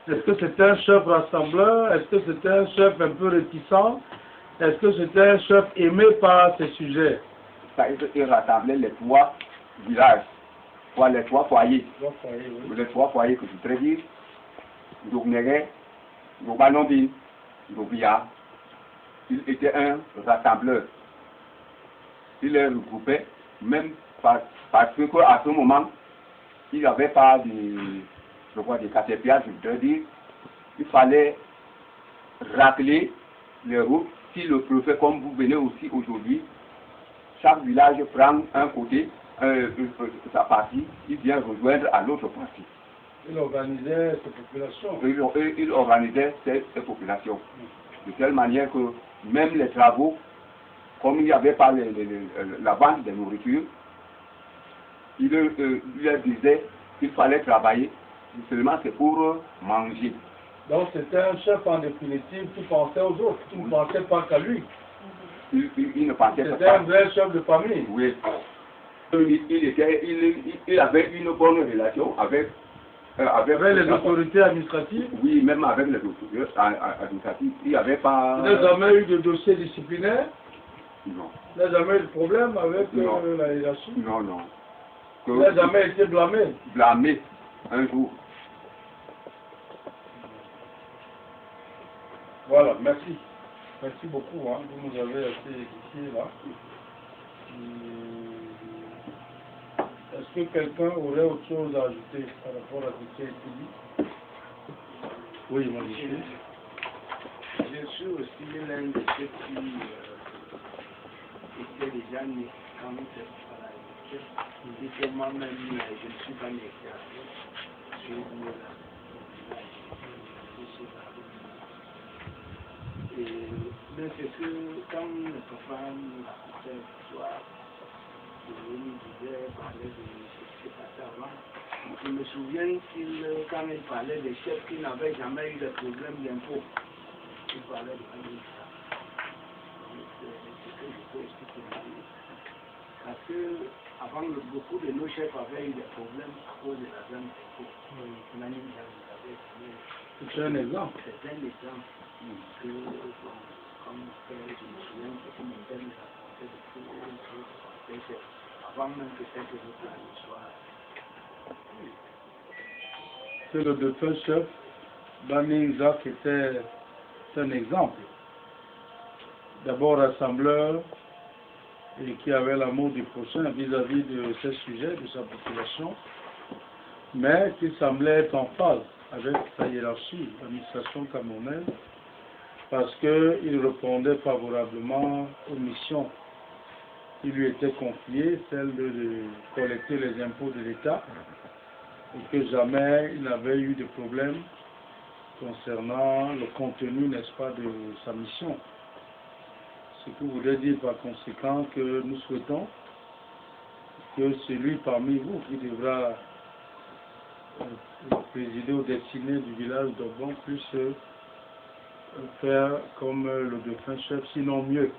Est-ce que c'était un chef rassembleur? Est-ce que c'était un chef un peu réticent? Est-ce que c'était un chef aimé par ses sujets? Il rassemblait les trois villages, les trois foyers. Oui. Les trois foyers que je voudrais dire, Ndobnere, Ndobanombi, Ndobia. Il était un rassembleur. Il les regroupait, même parce qu'à ce moment, il n'y avait pas des caterpillars, je voudrais dire. Il fallait racler les routes. Si le préfet, comme vous venez aussi aujourd'hui, chaque village prend un côté, sa partie, il vient rejoindre à l'autre partie. Il organisait ces populations. Il organisait ces populations. De telle manière que même les travaux comme il n'y avait pas la vente de nourriture, il leur disait qu'il fallait travailler, seulement c'est pour manger. Donc c'était un chef en définitive qui pensait aux autres, qui ne pensait pas qu'à lui. Il ne pensait C'était pas. un vrai chef de famille. Oui. Il avait une bonne relation avec les autorités administratives. Oui, même avec les autorités administratives. Il n'y avait pas... Il n'a jamais eu de dossier disciplinaire? Non. Il n'a jamais eu de problème avec la hiérarchie? Non, non. Il n'a jamais été blâmé? Blâmé, un jour. Voilà, merci. Merci beaucoup, hein. Vous nous avez assez édifié là. Est-ce que quelqu'un aurait autre chose à ajouter par rapport à ce qui a été dit? Oui, moi je suis. Je suis aussi l'un de ceux qui étaient déjà nés quand nous sommes à la lecture. Et que moi-même, je ne suis pas né ici. Je suis né là. Et donc c'est que quand le papa nous racontait l'histoire, il nous disait, parlait de ce qui s'est passé avant. Je me souviens quand il parlait des chefs qui n'avaient jamais eu de problème d'impôt, il parlait de ça. C'est ce que je peux expliquer. Parce que avant, beaucoup de nos chefs avaient eu des problèmes à cause de la dame d'impôt. C'est un exemple. C'est un exemple que, comme je me souviens que mon père nous racontait de tout, avant même peut-être que nous parlions l'histoire. C'est le défunt chef, Bani Isaac était un exemple. D'abord rassembleur et qui avait l'amour du prochain vis-à-vis de ses sujets, de sa population, mais qui semblait être en phase avec sa hiérarchie, l'administration camerounaise, parce qu'il répondait favorablement aux missions qui lui étaient confiées, celle de collecter les impôts de l'État, et que jamais il n'avait eu de problème concernant le contenu, n'est-ce pas, de sa mission. Ce qui voudrait dire par conséquent que nous souhaitons que celui parmi vous qui devra présider aux destinées du village d'Obon puisse faire comme le défunt chef, sinon mieux.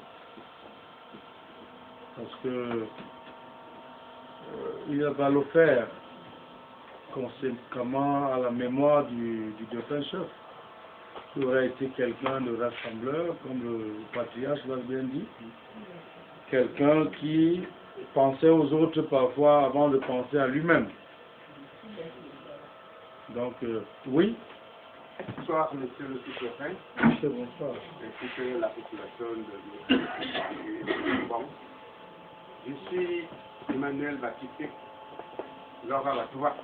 Parce que il va le faire conséquemment à la mémoire du défunt chef, qui aurait été quelqu'un de rassembleur, comme le patriarche l'a bien dit, quelqu'un qui pensait aux autres parfois avant de penser à lui-même. Donc, oui. Bonsoir, monsieur le sous-préfet. Monsieur, bonsoir. Ainsi que la population de Bon. Je suis Emmanuel Baptiste, Laura Batouba.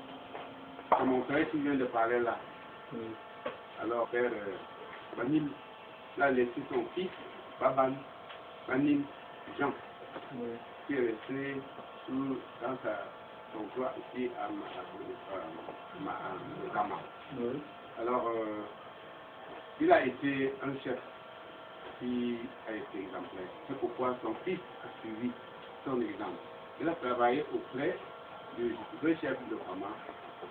C'est mon frère qui vient de parler là. Oui. Alors, père Banim l'a laissé son fils, Baban, Banim Jean, Oui. qui est resté dans son toit ici à Kama. Oui. Alors, il a été un chef qui a été exemplaire. C'est pourquoi son fils a suivi son exemple. Il a travaillé auprès du vrai chef de Kama,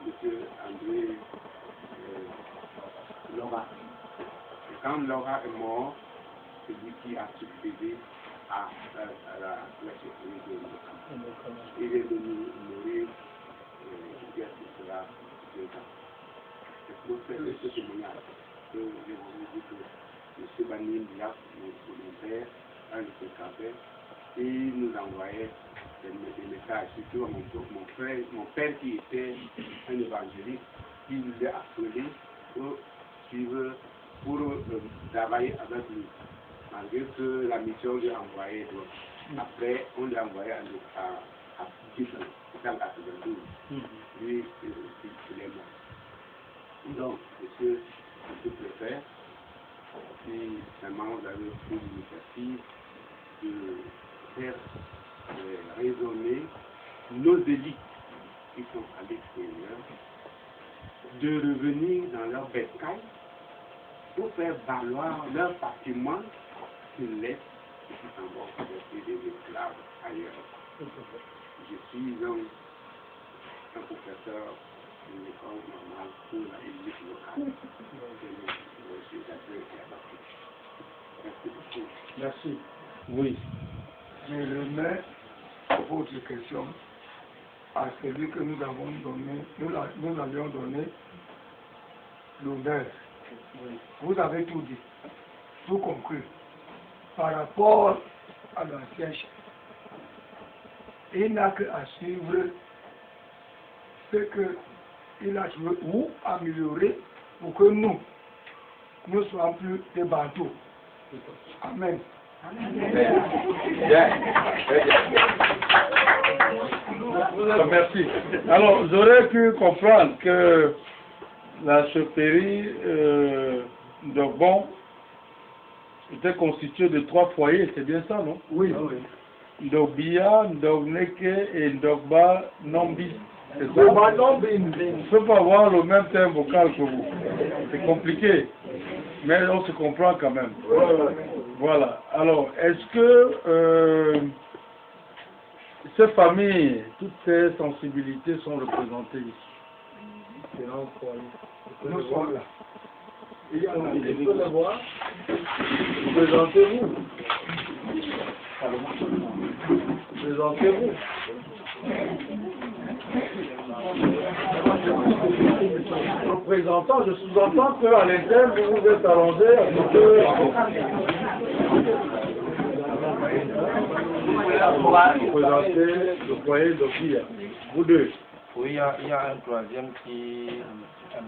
M. André Laura. Et quand Laura est mort, c'est lui qui a succédé à la chefferie de Kama. Il est venu mourir il y a cela 2 ans. C'est pour faire ce témoignage que je vous dis que M. Banim Diak, mon père, un de ses campeurs, il nous envoyait des messages, surtout mon père qui était un évangéliste, qui nous a appelé pour suivre, pour travailler avec lui, malgré que la mission lui a envoyé d'autres. Après, on l'a envoyé à Kisan, à 92. Lui, il est mort. Donc, monsieur le préfet, si vraiment vous avez pris l'initiative de faire raisonner nos élites qui sont à l'extérieur, de revenir dans leur bercail pour faire valoir leur patrimoine qu'ils laissent qui s'en vont convertir des esclaves ailleurs. Je suis un professeur d'une école normale pour la musique locale. Merci. Oui. Je remets votre question à celui que nous avons donné, nous avions donné l'honneur. Vous avez tout dit, tout conclu. Par rapport à l'ancien chef, il n'a qu'à suivre ce qu'il a joué ou améliorer pour que nous soyons plus des bantous. Amen. Merci. Alors, j'aurais pu comprendre que la chefferie d'Ogbon était constituée de 3 foyers, c'est bien ça, non? Oui. Ndogbia, Ndogneke et Ndogba Nombi. On ne peut pas avoir le même thème vocal que vous. C'est compliqué. Mais on se comprend quand même. Voilà. Alors, est-ce que ces familles, toutes ces sensibilités sont représentées ici? Nous sommes là. Vous pouvez les voir. Présentez-vous. Présentez-vous. Représentant, je sous-entends qu'à l'interne, vous êtes allongé à côté. Vous présentez le foyer d'Okia. Vous deux. Oui, il y a un troisième qui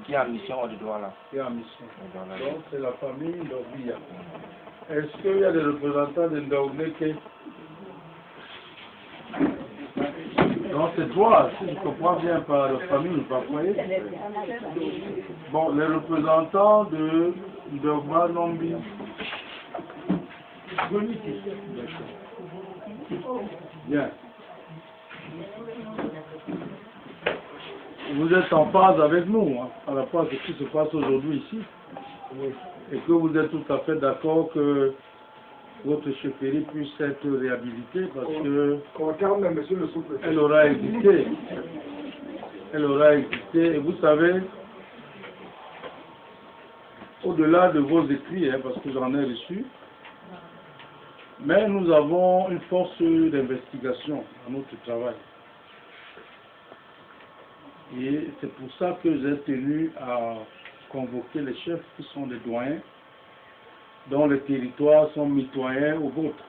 est en mission au devoir là. Qui est en mission. Donc c'est la famille d'Okia. Est-ce qu'il y a des représentants de Ndaouneke? Non, c'est toi, si je comprends bien par la famille, par foyer. Bon, les représentants de Ndogba Nombi. Bien. Vous êtes en phase avec nous, hein, par rapport à ce qui se passe aujourd'hui ici. Et que vous êtes tout à fait d'accord que votre chefferie puisse être réhabilitée parce que elle aura existé. Elle aura existé. Et vous savez, au-delà de vos écrits, hein, parce que j'en ai reçu, mais nous avons une force d'investigation dans notre travail. Et c'est pour ça que j'ai tenu à convoquer les chefs qui sont des doyens, dont les territoires sont mitoyens aux vôtres,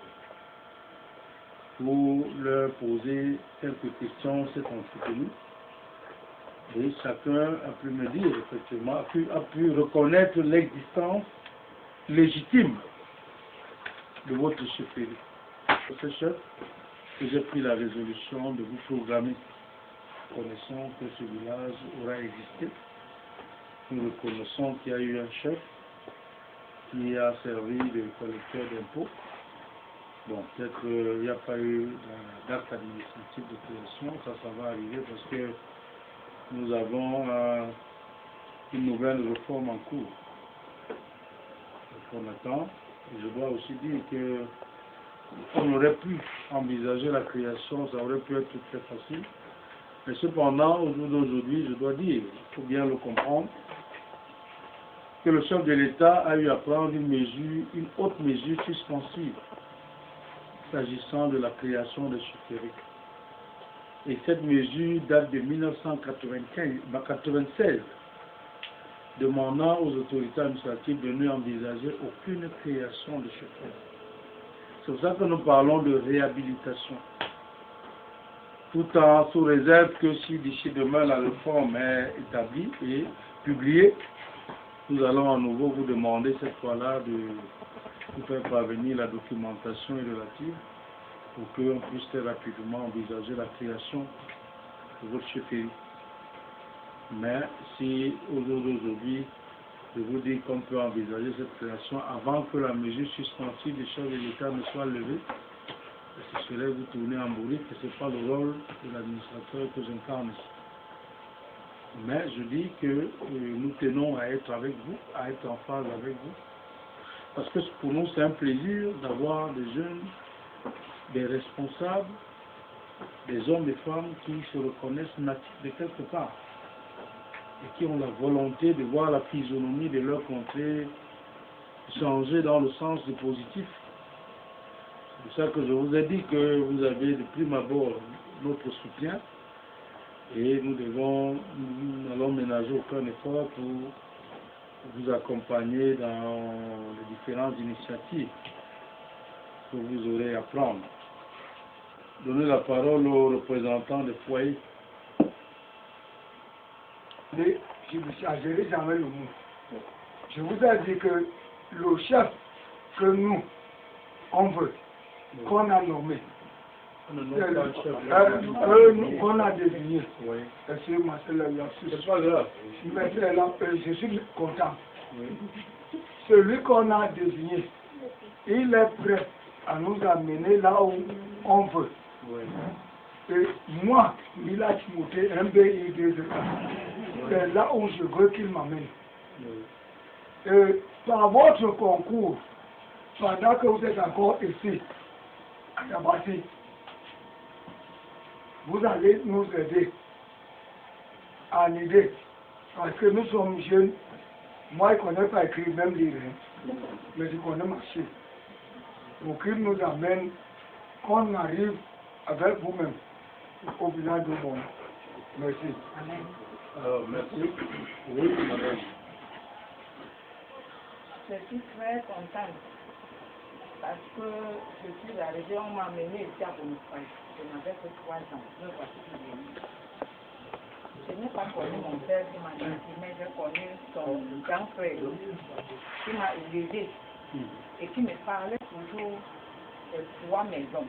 pour leur poser quelques questions, c'est entretenu. Et chacun a pu me dire, effectivement, a pu reconnaître l'existence légitime de votre chefferie. C'est ce chef que j'ai pris la résolution de vous programmer, connaissant que ce village aura existé. Nous reconnaissons qu'il y a eu un chef qui a servi de collecteur d'impôts. Bon, peut-être qu'il n'y a pas eu d'acte administratif de création, ça va arriver parce que nous avons une nouvelle réforme en cours. Donc on attend. Et je dois aussi dire qu'on aurait pu envisager la création, ça aurait pu être très facile. Mais cependant, au jour d'aujourd'hui, je dois dire, il faut bien le comprendre, que le chef de l'État a eu à prendre une haute mesure suspensive s'agissant de la création de chefferie. Et cette mesure date de 1996, demandant aux autorités administratives de ne envisager aucune création de chefferie. C'est pour ça que nous parlons de réhabilitation. Tout en sous réserve que si d'ici demain la réforme est établie et publiée, nous allons à nouveau vous demander cette fois-là de vous faire parvenir la documentation relative pour qu'on puisse très rapidement envisager la création de votre chefferie. Mais si aujourd'hui, je vous dis qu'on peut envisager cette création avant que la mesure suspensive du chef de l'État ne soit levée, ce serait vous tourner en bourrique et ce n'est pas le rôle de l'administrateur que j'incarne ici. Mais je dis que nous tenons à être avec vous, à être en phase avec vous, parce que pour nous c'est un plaisir d'avoir des jeunes, des responsables, des hommes et femmes qui se reconnaissent natifs de quelque part et qui ont la volonté de voir la physionomie de leur contrée changer dans le sens du positif. C'est pour ça que je vous ai dit que vous avez de prime abord notre soutien et nous allons ménager aucun effort pour vous accompagner dans les différentes initiatives que vous aurez à prendre. Donner la parole aux représentants des foyers. Je me chargerai jamais le mot. Je vous ai dit que le chef que nous, on veut, qu'on a nommé, qu'on a désigné, c'est Marcel Yassou. C'est pas grave. Mais je suis content. Celui qu'on a désigné, il est prêt à nous amener là où on veut. Et moi, Mila Timothée, MBI2, c'est là où je veux qu'il m'amène. Et par votre concours, pendant que vous êtes encore ici, à Yabassi, vous allez nous aider à l'idée. Parce que nous sommes jeunes. Moi, je ne connais pas écrire, même lire, mais je connais marcher. Donc, il nous amène qu'on arrive avec vous-même au village de Bon. Merci. Amen. Alors, merci. Oui, madame. Je suis très contente parce que je suis arrivée, on m'a amené ici à Bonifay. Je n'avais que 3 ans. Me voici venue. Je n'ai pas connu mon père qui m'a dit, mais j'ai connu son grand frère qui m'a élevé et qui me parlait toujours des 3 maisons.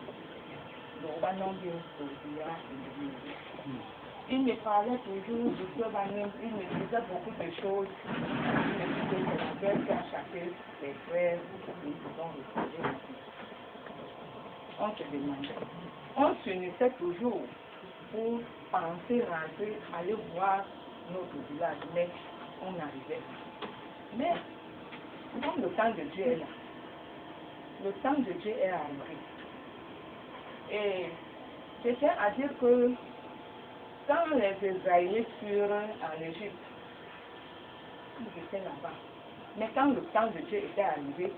Il me parlait toujours du club anonyme, il me disait beaucoup de choses. Il me disait que la guerre qui a chassé ses frères, ils ont refusé aussi. On se demandait. On s'unissait toujours pour penser, rentrer, aller voir notre village, mais on arrivait. Mais, comme le temps de Dieu est là, le temps de Dieu est arrivé. Et je tiens à dire que quand les Israéliens furent en Égypte, ils étaient là-bas. Mais quand le temps de Dieu était arrivé,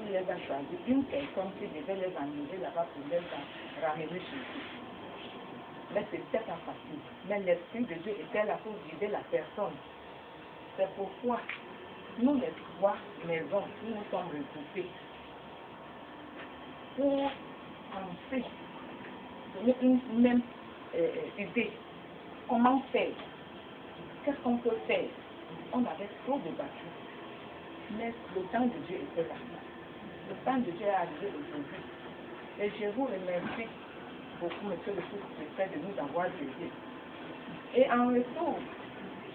il les a choisi une personne qui devait les amener là-bas pour les ramener chez eux. Mais c'était pas facile. Mais l'Esprit de Dieu était là pour guider la personne. C'est pourquoi nous, les 3 maisons, nous nous sommes regroupés pour penser, donner une même idée. Comment faire? Qu'est-ce qu'on peut faire? On avait trop de battus. Mais le temps de Dieu était là. Le temps de Dieu est arrivé aujourd'hui. Et je vous remercie beaucoup, monsieur le sous-préfet, de nous avoir aidés. Et en retour,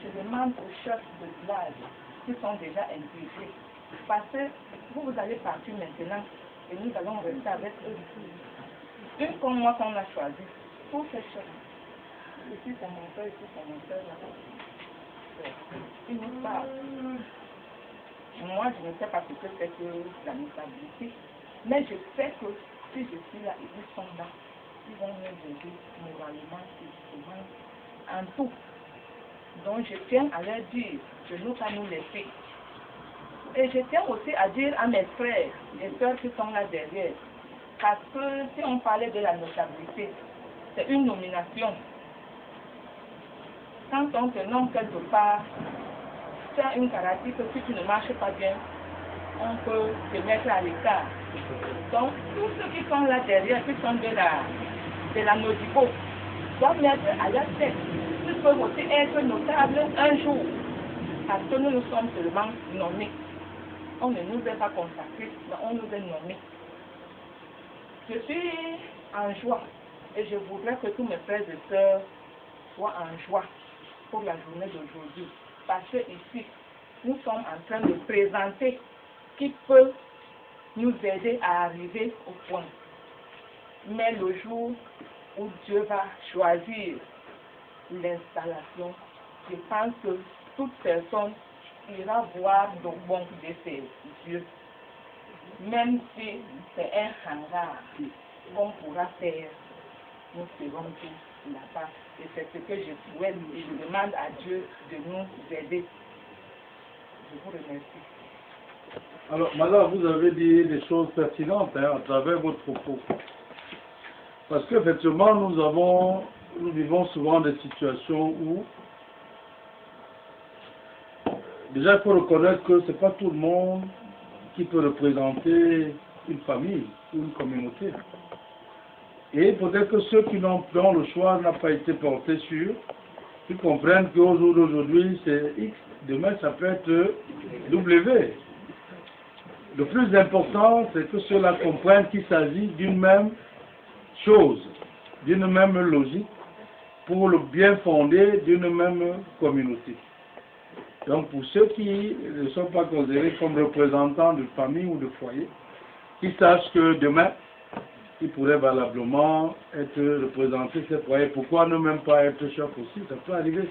je demande aux chefs de village qui sont déjà impliqués. Parce que vous allez partir maintenant et nous allons rester avec eux. Une comme moi qu'on a choisi, tous ces chefs. Ici c'est mon frère, ici c'est mon frère, là-bas. Ils nous parlent. Moi, je ne sais pas ce que c'est que la notabilité, mais je sais que si je suis là et ils sont là, ils vont nous aider moralement, physiquement, en tout. Donc je tiens à leur dire de ne pas nous laisser. Et je tiens aussi à dire à mes frères et sœurs qui sont là derrière, parce que si on parlait de la notabilité, c'est une nomination. Quand on te nomme quelque part, tu as une caractère, si tu ne marches pas bien, on peut te mettre à l'écart. Donc, tous ceux qui sont là derrière, qui sont de la Nodipo, doivent mettre à leur tête. Ils peuvent aussi être notables un jour, parce que nous nous sommes seulement nommés. On ne nous est pas consacrés, mais on nous est nommés. Je suis en joie et je voudrais que tous mes frères et sœurs soient en joie pour la journée d'aujourd'hui. Parce que ici, nous sommes en train de présenter qui peut nous aider à arriver au point. Mais le jour où Dieu va choisir l'installation, je pense que toute personne ira voir le bon de ses yeux même si c'est un hangar qu'on pourra faire, nous ferons tout là-bas. Et c'est ce que je souhaite et je demande à Dieu de nous aider. Je vous remercie. Alors, madame, vous avez dit des choses pertinentes à travers votre propos. Parce qu'effectivement, nous vivons souvent des situations où, déjà, il faut reconnaître que ce n'est pas tout le monde qui peut représenter une famille ou une communauté. Et peut-être que ceux qui n'ont pas le choix n'a pas été porté sur, ils comprennent qu'au jour d'aujourd'hui, c'est X, demain, ça peut être W. Le plus important, c'est que ceux-là comprennent qu'il s'agit d'une même chose, d'une même logique, pour le bien fondé d'une même communauté. Donc pour ceux qui ne sont pas considérés comme représentants de famille ou de foyer, qu'ils sachent que demain, ils pourraient valablement être représentés ces foyers. Pourquoi ne même pas être chef aussi? Ça peut arriver.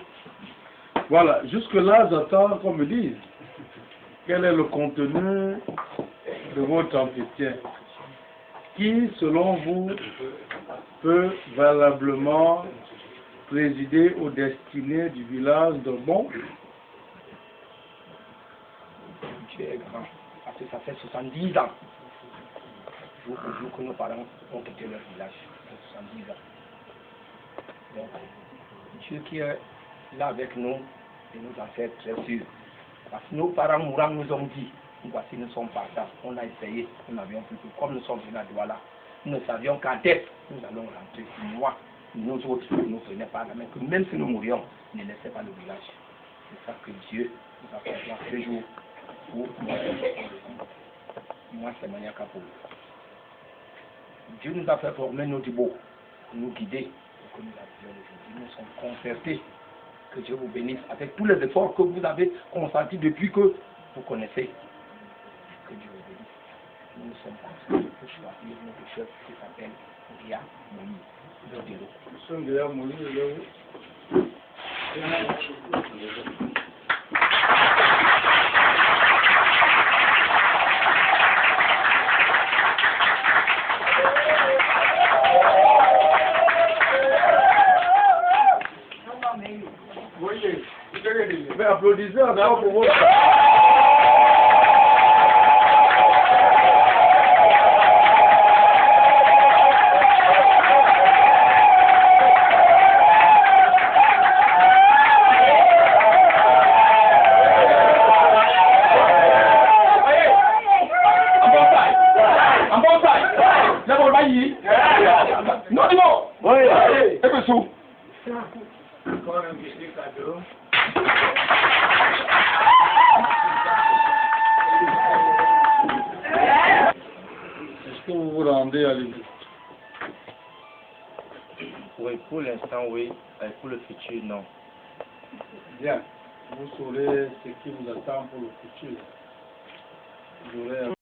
Voilà, jusque-là, j'attends qu'on me dise quel est le contenu de votre entretien qui, selon vous, peut valablement présider aux destinées du village de Bon. Dieu est grand, parce que ça fait 70 ans, jour pour jour, que nos parents ont quitté leur village, 70 ans. Donc, Dieu qui est là avec nous, et nous en fait très sûr. Parce que nos parents mourants nous ont dit, voici, nous sommes partants, on a essayé, nous n'avions plus que, comme nous sommes venus à Douala, nous ne savions qu'en tête, nous allons rentrer. Moi, nous autres, nous prenaient par la main, que même si nous mourions, ne laissez pas le village. C'est ça que Dieu nous a fait voir ce jour. Moi, c'est Mania Kapo. Dieu nous a fait former nos dibos, nous guider pour que nous avions aujourd'hui. Nous sommes concertés. Que Dieu vous bénisse avec tous les efforts que vous avez consentis depuis que vous connaissez. Que Dieu vous bénisse. Nous nous sommes concertés pour choisir notre chef qui s'appelle Ria Moïse. Nous sommes Ria Moïse, là. Mais applaudissez encore pour votre... Est-ce que vous vous rendez à l'église? Oui, pour l'instant, oui. Pour le futur, non. Bien. Vous saurez ce qui vous attend pour le futur. Vous aurez